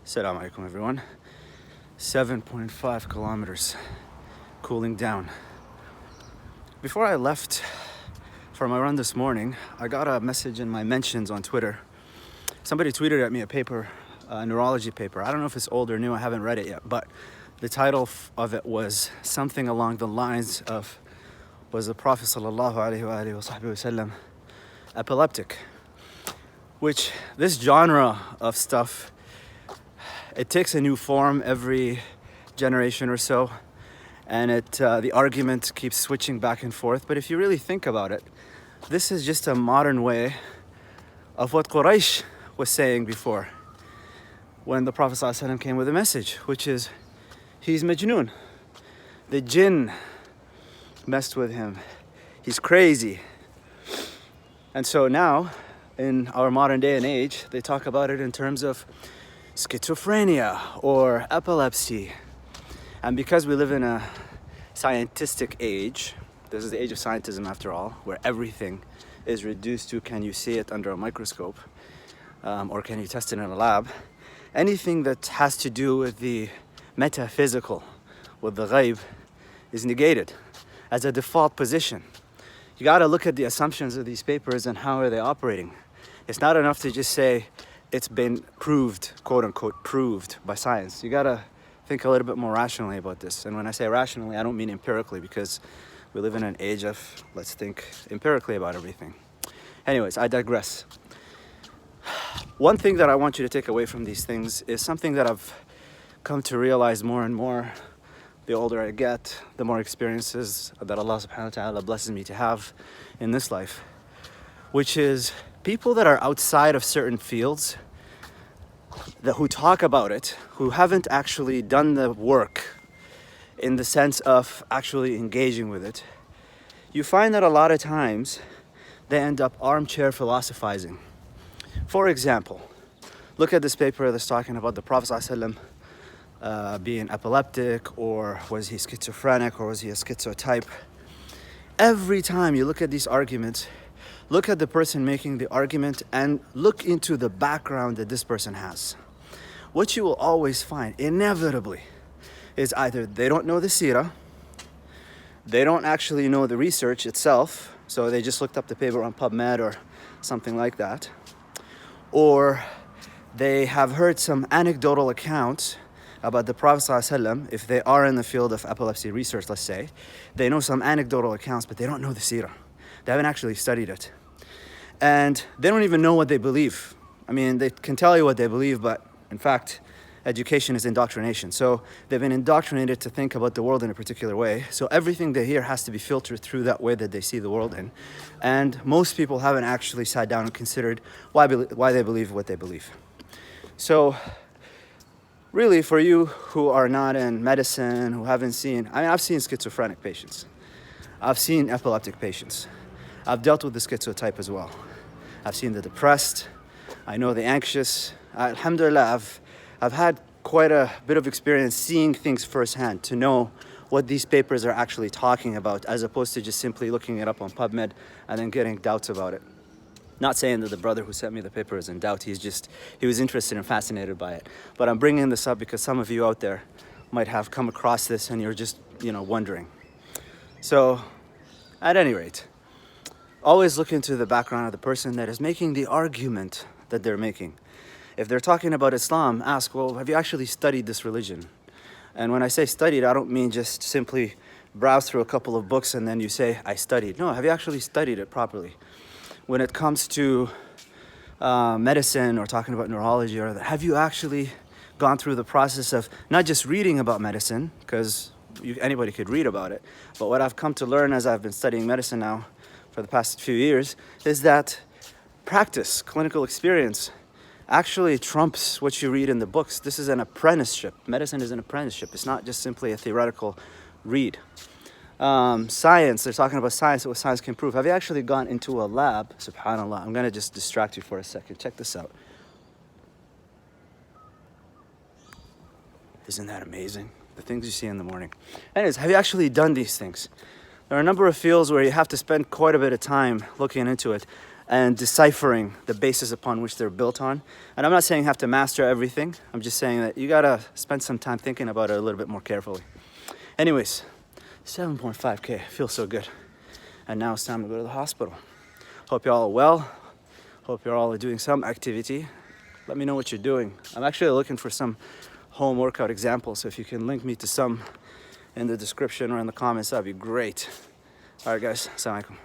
Assalamu alaikum everyone. 7.5 kilometers, cooling down. Before I left for my run this morning, I got a message in my mentions on Twitter. Somebody tweeted at me a paper, a neurology paper. I don't know if it's old or new, I haven't read it yet, but the title of it was something along the lines of, was the Prophet sallallahu alaihi wasallam epileptic? Which this genre of stuff, it takes a new form every generation or so, and the argument keeps switching back and forth. But if you really think about it, this is just a modern way of what Quraysh was saying before, when the Prophet ﷺ came with a message, which is, he's Majnoon. The jinn messed with him. He's crazy. And so now, in our modern day and age, they talk about it in terms of schizophrenia or epilepsy. And because we live in a scientific age, this is the age of scientism after all, where everything is reduced to, can you see it under a microscope, or can you test it in a lab? Anything that has to do with the metaphysical, with the ghaib, is negated as a default position. You gotta look at the assumptions of these papers and how are they operating. It's not enough to just say it's been proved, quote unquote, proved by science. You gotta think a little bit more rationally about this. And when I say rationally, I don't mean empirically, because we live in an age of, let's think empirically about everything. Anyways, I digress. One thing that I want you to take away from these things is something that I've come to realize more and more. The older I get, the more experiences that Allah subhanahu wa ta'ala blesses me to have in this life, which is people that are outside of certain fields, who talk about it, who haven't actually done the work in the sense of actually engaging with it. You find that a lot of times they end up armchair philosophizing. For example, look at this paper that's talking about the Prophet ﷺ being epileptic, or was he schizophrenic, or was he a schizotype. Every time you look at these arguments, look at the person making the argument and look into the background that this person has. What you will always find, inevitably, is either they don't know the seerah, they don't actually know the research itself, so they just looked up the paper on PubMed or something like that, or they have heard some anecdotal accounts about the Prophet ﷺ. If they are in the field of epilepsy research, let's say, they know some anecdotal accounts, but they don't know the seerah. They haven't actually studied it. And they don't even know what they believe. I mean, they can tell you what they believe, but in fact, education is indoctrination. So they've been indoctrinated to think about the world in a particular way. So everything they hear has to be filtered through that way that they see the world in. And most people haven't actually sat down and considered why they believe what they believe. So really, for you who are not in medicine, who haven't seen, I've seen schizophrenic patients. I've seen epileptic patients. I've dealt with the schizotype as well. I've seen the depressed. I know the anxious. Alhamdulillah, I've had quite a bit of experience seeing things firsthand to know what these papers are actually talking about, as opposed to just simply looking it up on PubMed and then getting doubts about it. Not saying that the brother who sent me the paper is in doubt. He was interested and fascinated by it. But I'm bringing this up because some of you out there might have come across this and you're just, wondering. So, at any rate, always look into the background of the person that is making the argument that they're making. If they're talking about Islam, ask, well, have you actually studied this religion? And when I say studied, I don't mean just simply browse through a couple of books and then you say, I studied. No, have you actually studied it properly? When it comes to medicine or talking about neurology, or have you actually gone through the process of not just reading about medicine, because anybody could read about it, but what I've come to learn as I've been studying medicine now for the past few years is that practice, clinical experience, actually trumps what you read in the books. This is an apprenticeship. Medicine is an apprenticeship. It's not just simply a theoretical read. Science, they're talking about science, what science can prove. Have you actually gone into a lab? Subhanallah, I'm gonna just distract you for a second. Check this out. Isn't that amazing? The things you see in the morning. Anyways, have you actually done these things? There are a number of fields where you have to spend quite a bit of time looking into it. and deciphering the basis upon which they're built on. And I'm not saying you have to master everything. I'm just saying that you gotta spend some time thinking about it a little bit more carefully. Anyways, 7.5K, feels so good. And now it's time to go to the hospital. Hope you're all well. Hope you're all doing some activity. Let me know what you're doing. I'm actually looking for some home workout examples. So if you can link me to some in the description or in the comments, that'd be great. All right, guys. Assalamu alaikum.